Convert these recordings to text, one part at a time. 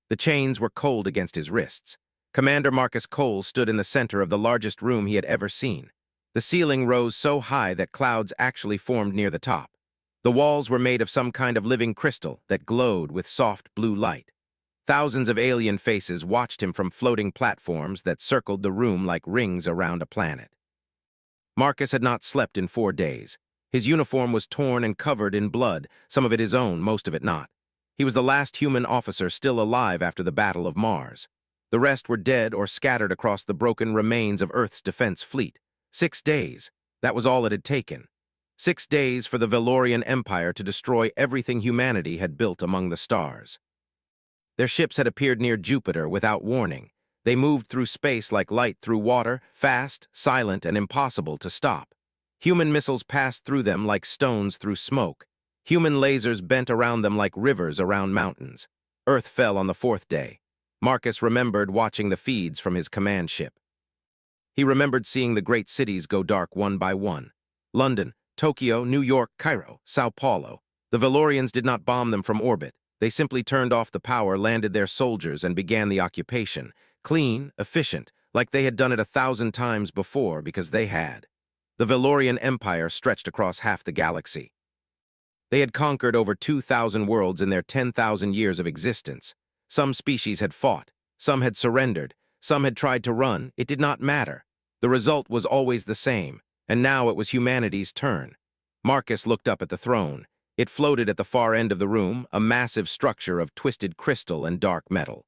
The chains were cold against his wrists. Commander Marcus Cole stood in the center of the largest room he had ever seen. The ceiling rose so high that clouds actually formed near the top. The walls were made of some kind of living crystal that glowed with soft blue light. Thousands of alien faces watched him from floating platforms that circled the room like rings around a planet. Marcus had not slept in 4 days. His uniform was torn and covered in blood, some of it his own, most of it not. He was the last human officer still alive after the Battle of Mars. The rest were dead or scattered across the broken remains of Earth's defense fleet. 6 days. That was all it had taken. 6 days for the Valorian Empire to destroy everything humanity had built among the stars. Their ships had appeared near Jupiter without warning. They moved through space like light through water, fast, silent, and impossible to stop. Human missiles passed through them like stones through smoke. Human lasers bent around them like rivers around mountains. Earth fell on the 4th day. Marcus remembered watching the feeds from his command ship. He remembered seeing the great cities go dark one by one. London, Tokyo, New York, Cairo, Sao Paulo. The Valorians did not bomb them from orbit. They simply turned off the power, landed their soldiers, and began the occupation. Clean, efficient, like they had done it 1,000 times before because they had. The Valorian Empire stretched across half the galaxy. They had conquered over 2,000 worlds in their 10,000 years of existence. Some species had fought, some had surrendered, some had tried to run. It did not matter. The result was always the same, and now it was humanity's turn. Marcus looked up at the throne. It floated at the far end of the room, a massive structure of twisted crystal and dark metal.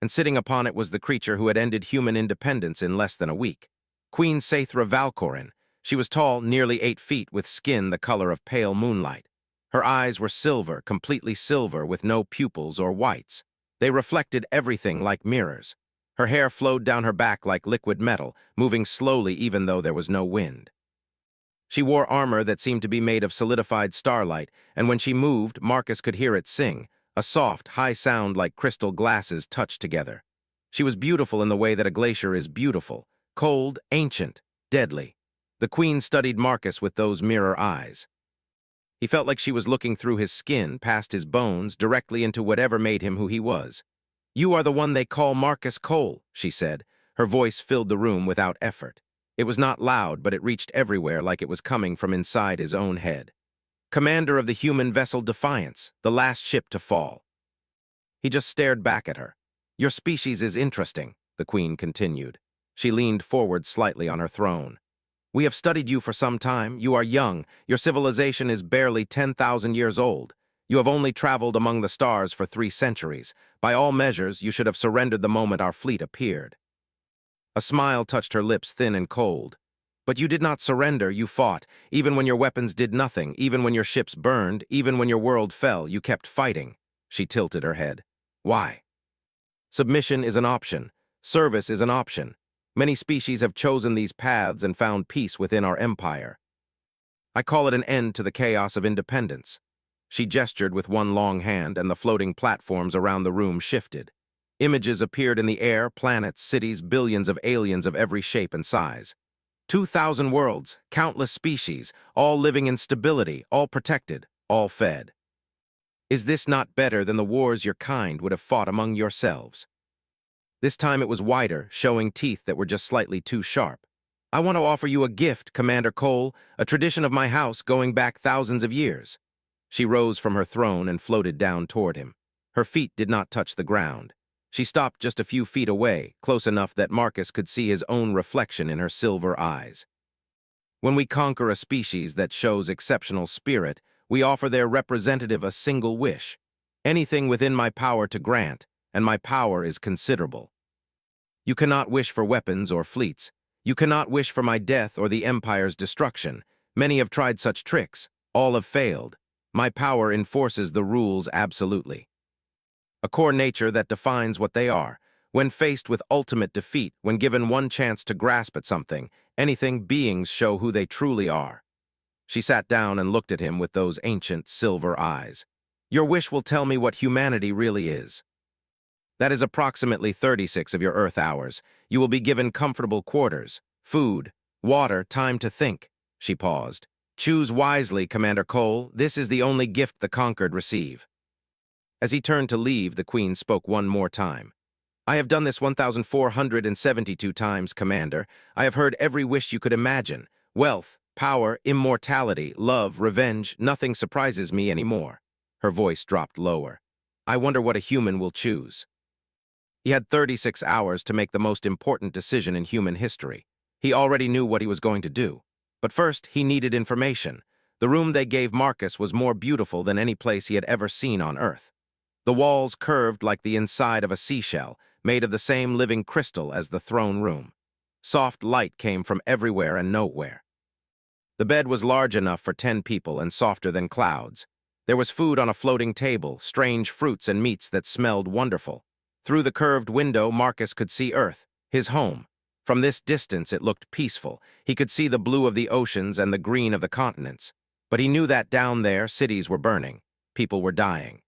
And sitting upon it was the creature who had ended human independence in less than a week. Queen Saithra Valkorin. She was tall, nearly 8 feet, with skin the color of pale moonlight. Her eyes were silver, completely silver, with no pupils or whites. They reflected everything like mirrors. Her hair flowed down her back like liquid metal, moving slowly even though there was no wind. She wore armor that seemed to be made of solidified starlight, and when she moved, Marcus could hear it sing, a soft, high sound like crystal glasses touched together. She was beautiful in the way that a glacier is beautiful, cold, ancient, deadly. The queen studied Marcus with those mirror eyes. He felt like she was looking through his skin, past his bones, directly into whatever made him who he was. "You are the one they call Marcus Cole," she said. Her voice filled the room without effort. It was not loud, but it reached everywhere like it was coming from inside his own head. "Commander of the human vessel Defiance, the last ship to fall." He just stared back at her. "Your species is interesting," the queen continued. She leaned forward slightly on her throne. "We have studied you for some time. You are young. Your civilization is barely 10,000 years old. You have only traveled among the stars for 3 centuries. By all measures, you should have surrendered the moment our fleet appeared." A smile touched her lips, thin and cold. "But you did not surrender, you fought. Even when your weapons did nothing, even when your ships burned, even when your world fell, you kept fighting." She tilted her head. "Why?" "Submission is an option. Service is an option. Many species have chosen these paths and found peace within our empire. I call it an end to the chaos of independence." She gestured with one long hand, and the floating platforms around the room shifted. Images appeared in the air, planets, cities, billions of aliens of every shape and size. 2,000 worlds, countless species, all living in stability, all protected, all fed. Is this not better than the wars your kind would have fought among yourselves? This time it was wider, showing teeth that were just slightly too sharp. "I want to offer you a gift, Commander Cole, a tradition of my house going back thousands of years." She rose from her throne and floated down toward him. Her feet did not touch the ground. She stopped just a few feet away, close enough that Marcus could see his own reflection in her silver eyes. "When we conquer a species that shows exceptional spirit, we offer their representative a single wish. Anything within my power to grant, and my power is considerable. You cannot wish for weapons or fleets. You cannot wish for my death or the Empire's destruction. Many have tried such tricks. All have failed. My power enforces the rules absolutely. A core nature that defines what they are. When faced with ultimate defeat, when given one chance to grasp at something, anything, beings show who they truly are." She sat down and looked at him with those ancient silver eyes. "Your wish will tell me what humanity really is. That is approximately 36 of your Earth hours. You will be given comfortable quarters, food, water, time to think." She paused. "Choose wisely, Commander Cole. This is the only gift the conquered receive." As he turned to leave, the queen spoke one more time. "I have done this 1,472 times, Commander. I have heard every wish you could imagine. Wealth, power, immortality, love, revenge, nothing surprises me anymore." Her voice dropped lower. "I wonder what a human will choose." He had 36 hours to make the most important decision in human history. He already knew what he was going to do. But first, he needed information. The room they gave Marcus was more beautiful than any place he had ever seen on Earth. The walls curved like the inside of a seashell, made of the same living crystal as the throne room. Soft light came from everywhere and nowhere. The bed was large enough for 10 people and softer than clouds. There was food on a floating table, strange fruits and meats that smelled wonderful. Through the curved window, Marcus could see Earth, his home. From this distance, it looked peaceful. He could see the blue of the oceans and the green of the continents. But he knew that down there, cities were burning. People were dying.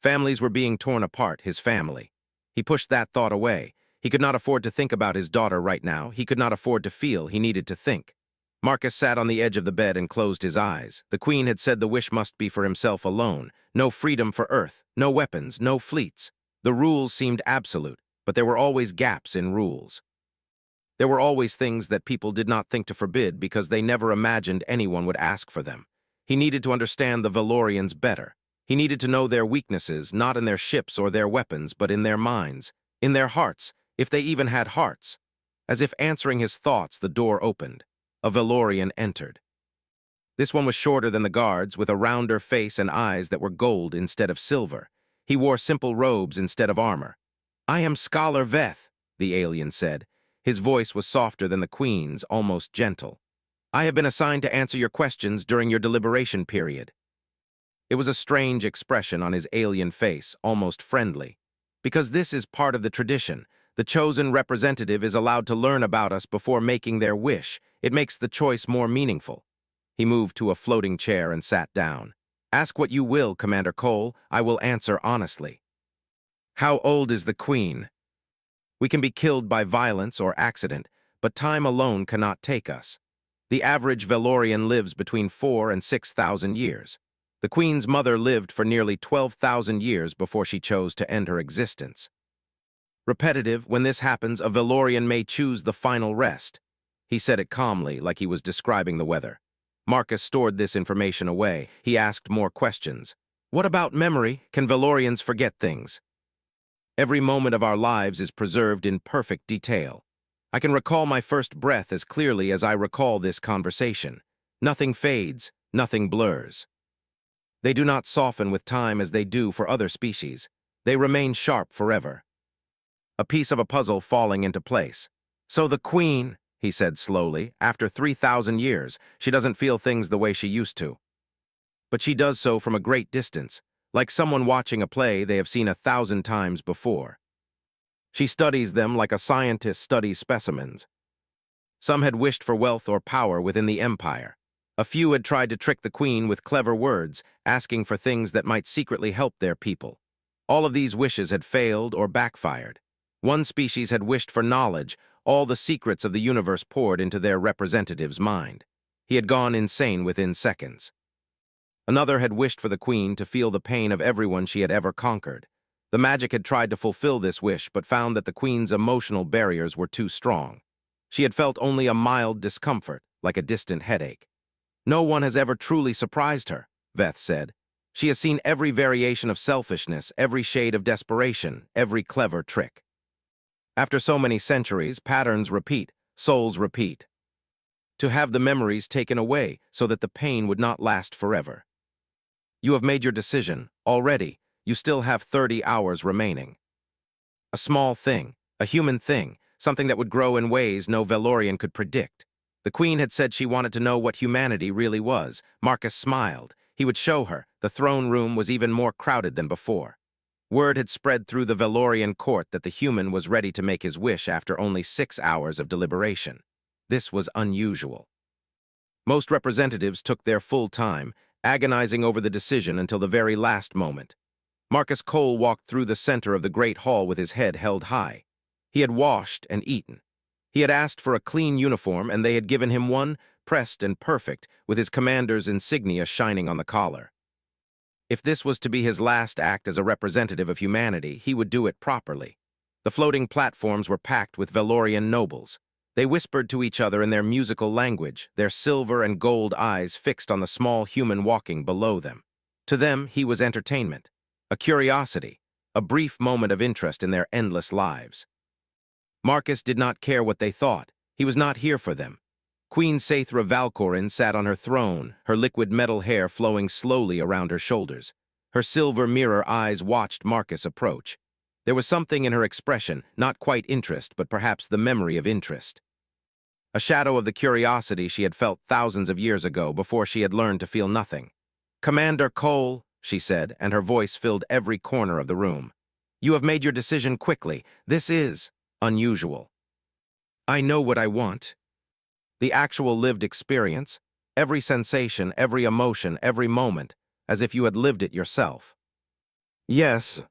Families were being torn apart, his family. He pushed that thought away. He could not afford to think about his daughter right now. He could not afford to feel. He needed to think. Marcus sat on the edge of the bed and closed his eyes. The queen had said the wish must be for himself alone. No freedom for Earth, no weapons, no fleets. The rules seemed absolute, but there were always gaps in rules. There were always things that people did not think to forbid because they never imagined anyone would ask for them. He needed to understand the Valorians better. He needed to know their weaknesses, not in their ships or their weapons, but in their minds, in their hearts, if they even had hearts. As if answering his thoughts, the door opened. A Valorian entered. This one was shorter than the guards, with a rounder face and eyes that were gold instead of silver. He wore simple robes instead of armor. "I am Scholar Veth," the alien said. His voice was softer than the queen's, almost gentle. "I have been assigned to answer your questions during your deliberation period." It was a strange expression on his alien face, almost friendly. "Because this is part of the tradition. The chosen representative is allowed to learn about us before making their wish. It makes the choice more meaningful." He moved to a floating chair and sat down. "Ask what you will, Commander Cole. I will answer honestly." "How old is the queen?" "We can be killed by violence or accident, but time alone cannot take us. The average Valorian lives between 4,000 and 6,000 years. The queen's mother lived for nearly 12,000 years before she chose to end her existence. Repetitive, when this happens, a Valorian may choose the final rest." He said it calmly, like he was describing the weather. Marcus stored this information away. He asked more questions. "What about memory? Can Valorians forget things?" "Every moment of our lives is preserved in perfect detail. I can recall my first breath as clearly as I recall this conversation. Nothing fades, nothing blurs. They do not soften with time as they do for other species. They remain sharp forever." A piece of a puzzle falling into place. "So the queen," he said slowly, "after 3,000 years, she doesn't feel things the way she used to. But she does so from a great distance, like someone watching a play they have seen 1,000 times before. She studies them like a scientist studies specimens. Some had wished for wealth or power within the empire. A few had tried to trick the queen with clever words, asking for things that might secretly help their people. All of these wishes had failed or backfired. One species had wished for knowledge. All the secrets of the universe poured into their representative's mind. He had gone insane within seconds. Another had wished for the queen to feel the pain of everyone she had ever conquered. The magic had tried to fulfill this wish, but found that the queen's emotional barriers were too strong. She had felt only a mild discomfort, like a distant headache. "No one has ever truly surprised her," Veth said. "She has seen every variation of selfishness, every shade of desperation, every clever trick. After so many centuries, patterns repeat, souls repeat. To have the memories taken away so that the pain would not last forever. You have made your decision, already. You still have 30 hours remaining." A small thing, a human thing, something that would grow in ways no Valorian could predict. The queen had said she wanted to know what humanity really was. Marcus smiled. He would show her. The throne room was even more crowded than before. Word had spread through the Valorian court that the human was ready to make his wish after only 6 hours of deliberation. This was unusual. Most representatives took their full time, agonizing over the decision until the very last moment. Marcus Cole walked through the center of the great hall with his head held high. He had washed and eaten. He had asked for a clean uniform, and they had given him one, pressed and perfect, with his commander's insignia shining on the collar. If this was to be his last act as a representative of humanity, he would do it properly. The floating platforms were packed with Valorian nobles. They whispered to each other in their musical language, their silver and gold eyes fixed on the small human walking below them. To them, he was entertainment, a curiosity, a brief moment of interest in their endless lives. Marcus did not care what they thought. He was not here for them. Queen Saithra Valcorin sat on her throne, her liquid metal hair flowing slowly around her shoulders. Her silver mirror eyes watched Marcus approach. There was something in her expression, not quite interest, but perhaps the memory of interest. A shadow of the curiosity she had felt thousands of years ago before she had learned to feel nothing. "Commander Cole," she said, and her voice filled every corner of the room. "You have made your decision quickly. This is unusual." "I know what I want." The actual lived experience, every sensation, every emotion, every moment, as if you had lived it yourself. "Yes."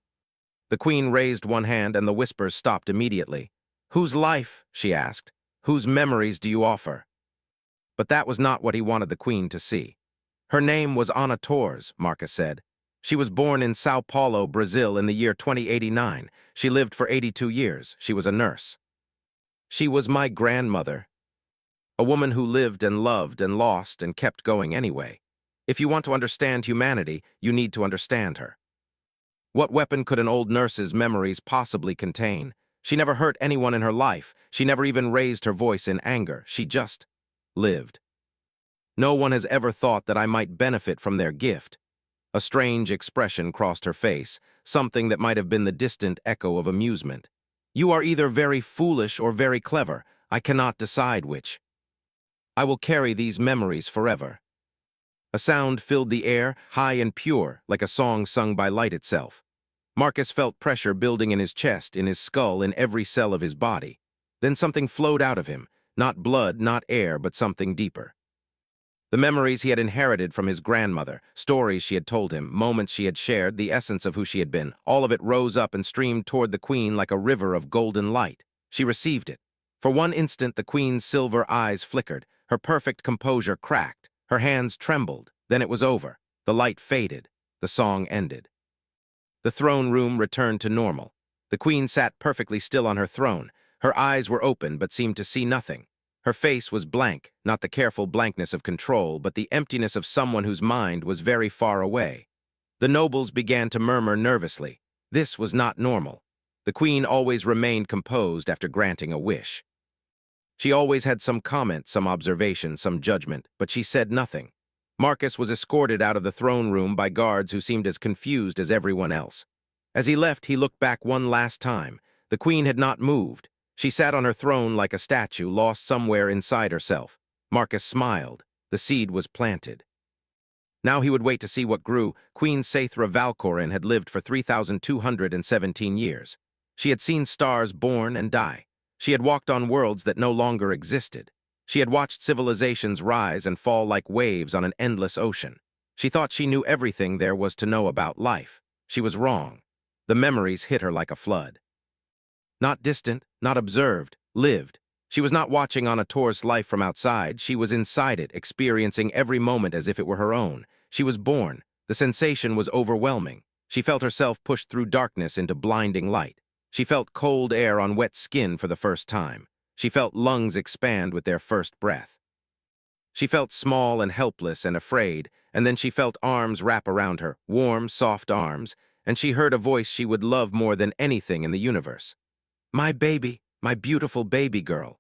The queen raised one hand and the whispers stopped immediately. "Whose life?" she asked. "Whose memories do you offer?" But that was not what he wanted the queen to see. "Her name was Ana Torres," Marcus said. "She was born in Sao Paulo, Brazil in the year 2089. She lived for 82 years. She was a nurse. She was my grandmother. A woman who lived and loved and lost and kept going anyway. If you want to understand humanity, you need to understand her." What weapon could an old nurse's memories possibly contain? She never hurt anyone in her life. She never even raised her voice in anger. She just lived. "No one has ever thought that I might benefit from their gift." A strange expression crossed her face, something that might have been the distant echo of amusement. "You are either very foolish or very clever. I cannot decide which. I will carry these memories forever." A sound filled the air, high and pure, like a song sung by light itself. Marcus felt pressure building in his chest, in his skull, in every cell of his body. Then something flowed out of him, not blood, not air, but something deeper. The memories he had inherited from his grandmother, stories she had told him, moments she had shared, the essence of who she had been, all of it rose up and streamed toward the queen like a river of golden light. She received it. For one instant, the queen's silver eyes flickered, her perfect composure cracked, her hands trembled. Then it was over. The light faded. The song ended. The throne room returned to normal. The queen sat perfectly still on her throne. Her eyes were open but seemed to see nothing. Her face was blank, not the careful blankness of control, but the emptiness of someone whose mind was very far away. The nobles began to murmur nervously. This was not normal. The queen always remained composed after granting a wish. She always had some comment, some observation, some judgment, but she said nothing. Marcus was escorted out of the throne room by guards who seemed as confused as everyone else. As he left, he looked back one last time. The queen had not moved. She sat on her throne like a statue, lost somewhere inside herself. Marcus smiled. The seed was planted. Now he would wait to see what grew. Queen Saithra Valcorin had lived for 3,217 years. She had seen stars born and die. She had walked on worlds that no longer existed. She had watched civilizations rise and fall like waves on an endless ocean. She thought she knew everything there was to know about life. She was wrong. The memories hit her like a flood. Not distant, not observed, lived. She was not watching Ana Torres' life from outside. She was inside it, experiencing every moment as if it were her own. She was born. The sensation was overwhelming. She felt herself pushed through darkness into blinding light. She felt cold air on wet skin for the first time. She felt lungs expand with their first breath. She felt small and helpless and afraid, and then she felt arms wrap around her, warm, soft arms, and she heard a voice she would love more than anything in the universe. "My baby, my beautiful baby girl."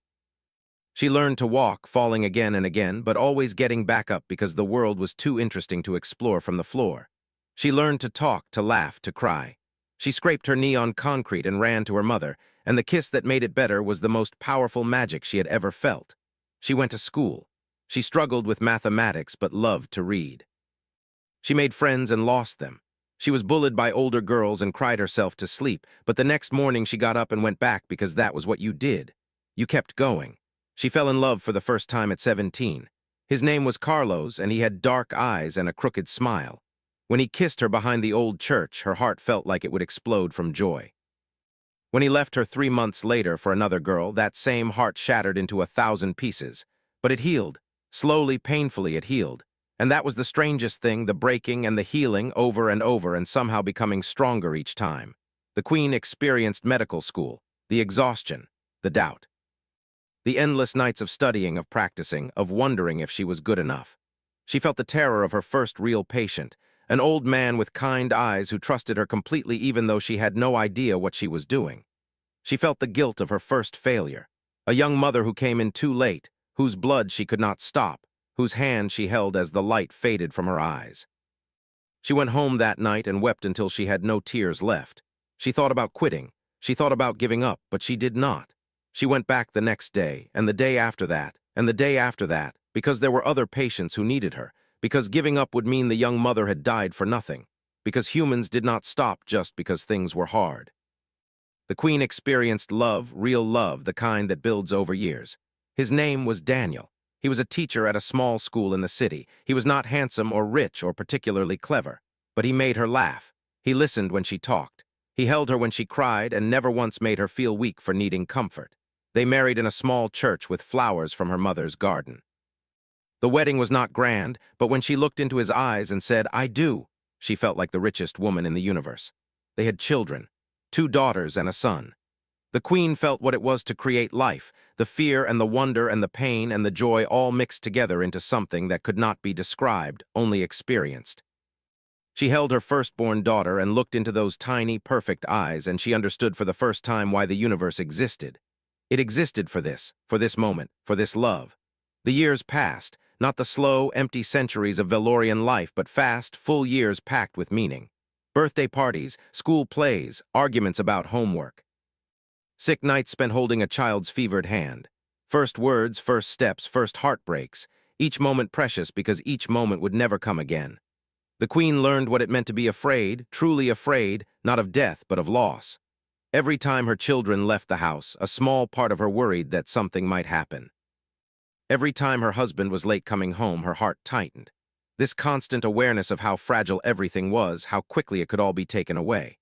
She learned to walk, falling again and again, but always getting back up because the world was too interesting to explore from the floor. She learned to talk, to laugh, to cry. She scraped her knee on concrete and ran to her mother, and the kiss that made it better was the most powerful magic she had ever felt. She went to school. She struggled with mathematics but loved to read. She made friends and lost them. She was bullied by older girls and cried herself to sleep, but the next morning she got up and went back because that was what you did. You kept going. She fell in love for the first time at 17. His name was Carlos, and he had dark eyes and a crooked smile. When he kissed her behind the old church, her heart felt like it would explode from joy. When he left her 3 months later for another girl, that same heart shattered into 1,000 pieces. But it healed. Slowly, painfully, it healed. And that was the strangest thing, the breaking and the healing over and over and somehow becoming stronger each time. The queen experienced medical school, the exhaustion, the doubt. The endless nights of studying, of practicing, of wondering if she was good enough. She felt the terror of her first real patient, an old man with kind eyes who trusted her completely even though she had no idea what she was doing. She felt the guilt of her first failure, a young mother who came in too late, whose blood she could not stop, whose hand she held as the light faded from her eyes. She went home that night and wept until she had no tears left. She thought about quitting, she thought about giving up, but she did not. She went back the next day, and the day after that, and the day after that, because there were other patients who needed her, because giving up would mean the young mother had died for nothing, because humans did not stop just because things were hard. The queen experienced love, real love, the kind that builds over years. His name was Daniel. He was a teacher at a small school in the city. He was not handsome or rich or particularly clever, but he made her laugh. He listened when she talked. He held her when she cried and never once made her feel weak for needing comfort. They married in a small church with flowers from her mother's garden. The wedding was not grand, but when she looked into his eyes and said, "I do," she felt like the richest woman in the universe. They had children, 2 daughters and a son. The queen felt what it was to create life, the fear and the wonder and the pain and the joy all mixed together into something that could not be described, only experienced. She held her firstborn daughter and looked into those tiny, perfect eyes, and she understood for the first time why the universe existed. It existed for this moment, for this love. The years passed, not the slow, empty centuries of Valorian life, but fast, full years packed with meaning. Birthday parties, school plays, arguments about homework. Sick nights spent holding a child's fevered hand. First words, first steps, first heartbreaks, each moment precious because each moment would never come again. The queen learned what it meant to be afraid, truly afraid, not of death but of loss. Every time her children left the house, a small part of her worried that something might happen. Every time her husband was late coming home, her heart tightened. This constant awareness of how fragile everything was, how quickly it could all be taken away.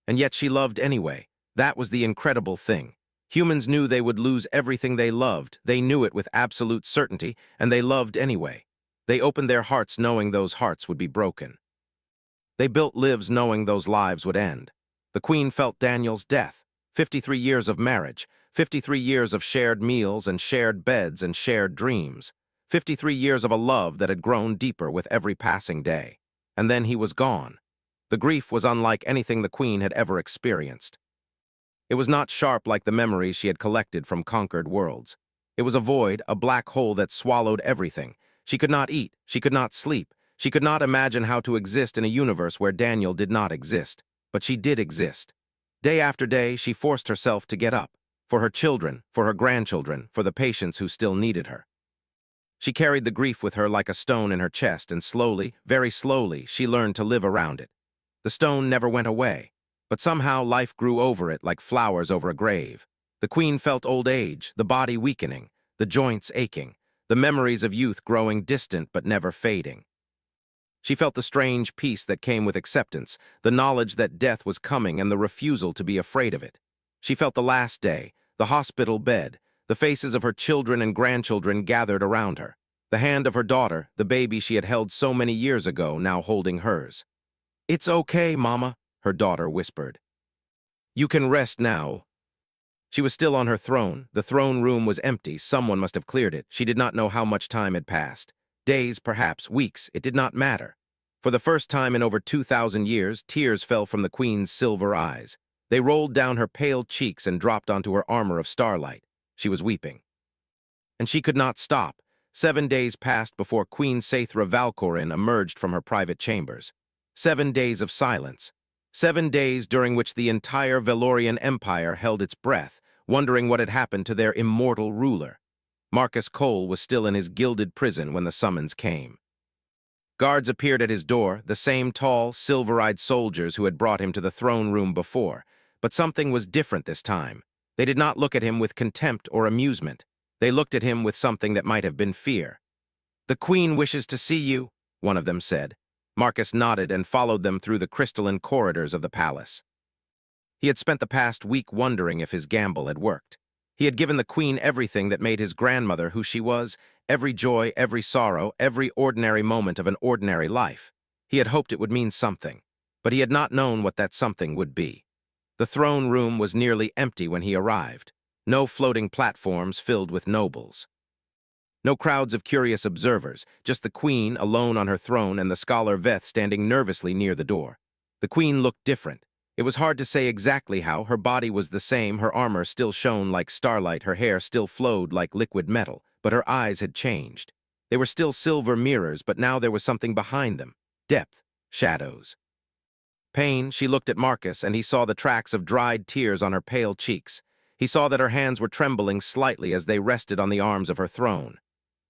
And yet she loved anyway. That was the incredible thing. Humans knew they would lose everything they loved. They knew it with absolute certainty, and they loved anyway. They opened their hearts knowing those hearts would be broken. They built lives knowing those lives would end. The queen felt Daniel's death. 53 years of marriage, 53 years of shared meals and shared beds and shared dreams. 53 years of a love that had grown deeper with every passing day. And then he was gone. The grief was unlike anything the queen had ever experienced. It was not sharp like the memories she had collected from conquered worlds. It was a void, a black hole that swallowed everything. She could not eat, she could not sleep, she could not imagine how to exist in a universe where Daniel did not exist. But she did exist. Day after day, she forced herself to get up. For her children, for her grandchildren, for the patients who still needed her. She carried the grief with her like a stone in her chest, and slowly, very slowly, she learned to live around it. The stone never went away, but somehow life grew over it like flowers over a grave. The queen felt old age, the body weakening, the joints aching, the memories of youth growing distant but never fading. She felt the strange peace that came with acceptance, the knowledge that death was coming and the refusal to be afraid of it. She felt the last day, the hospital bed, the faces of her children and grandchildren gathered around her, the hand of her daughter, the baby she had held so many years ago, now holding hers. "It's okay, Mama," her daughter whispered. "You can rest now." She was still on her throne. The throne room was empty. Someone must have cleared it. She did not know how much time had passed. Days, perhaps, weeks, it did not matter. For the first time in over 2,000 years, tears fell from the queen's silver eyes. They rolled down her pale cheeks and dropped onto her armor of starlight. She was weeping. And she could not stop. 7 days passed before Queen Saithra Valkorin emerged from her private chambers. 7 days of silence. 7 days during which the entire Valorian Empire held its breath, wondering what had happened to their immortal ruler. Marcus Cole was still in his gilded prison when the summons came. Guards appeared at his door, the same tall, silver-eyed soldiers who had brought him to the throne room before. But something was different this time. They did not look at him with contempt or amusement. They looked at him with something that might have been fear. "The queen wishes to see you," one of them said. Marcus nodded and followed them through the crystalline corridors of the palace. He had spent the past week wondering if his gamble had worked. He had given the queen everything that made his grandmother who she was, every joy, every sorrow, every ordinary moment of an ordinary life. He had hoped it would mean something, but he had not known what that something would be. The throne room was nearly empty when he arrived. No floating platforms filled with nobles. No crowds of curious observers, just the queen alone on her throne and the scholar Veth standing nervously near the door. The queen looked different. It was hard to say exactly how. Her body was the same, her armor still shone like starlight, her hair still flowed like liquid metal, but her eyes had changed. They were still silver mirrors, but now there was something behind them. Depth, shadows. Pain, she looked at Marcus, and he saw the tracks of dried tears on her pale cheeks. He saw that her hands were trembling slightly as they rested on the arms of her throne.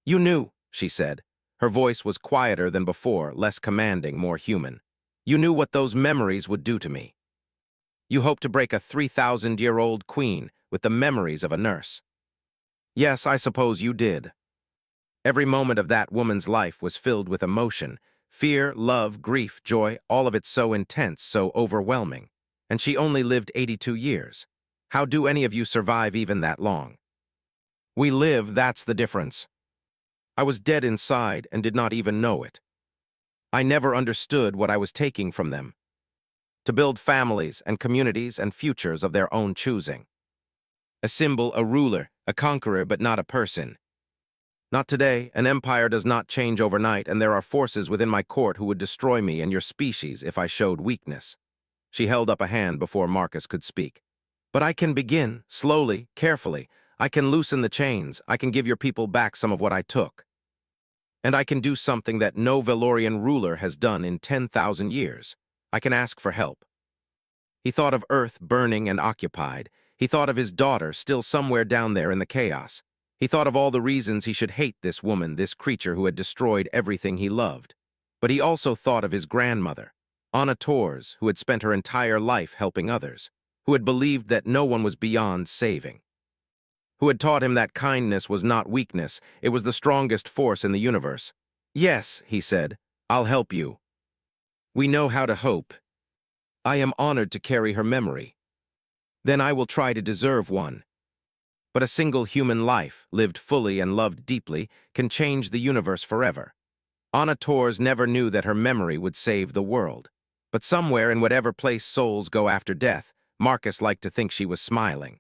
"You knew," she said. Her voice was quieter than before, less commanding, more human. "You knew what those memories would do to me. You hoped to break a 3,000-year-old queen with the memories of a nurse. Yes, I suppose you did." Every moment of that woman's life was filled with emotion, fear, love, grief, joy, all of it so intense, so overwhelming. And she only lived 82 years. How do any of you survive even that long? We live, that's the difference. I was dead inside and did not even know it. I never understood what I was taking from them. To build families and communities and futures of their own choosing. A symbol, a ruler, a conqueror, but not a person. Not today. An empire does not change overnight, and there are forces within my court who would destroy me and your species if I showed weakness. She held up a hand before Marcus could speak. But I can begin, slowly, carefully. I can loosen the chains. I can give your people back some of what I took. And I can do something that no Valorian ruler has done in 10,000 years. I can ask for help. He thought of Earth burning and occupied. He thought of his daughter still somewhere down there in the chaos. He thought of all the reasons he should hate this woman, this creature who had destroyed everything he loved. But he also thought of his grandmother, Anna Tors, who had spent her entire life helping others, who had believed that no one was beyond saving, who had taught him that kindness was not weakness, it was the strongest force in the universe. "Yes," he said, "I'll help you. We know how to hope. I am honored to carry her memory. Then I will try to deserve one. But a single human life, lived fully and loved deeply, can change the universe forever." Anna Tors never knew that her memory would save the world. But somewhere in whatever place souls go after death, Marcus liked to think she was smiling.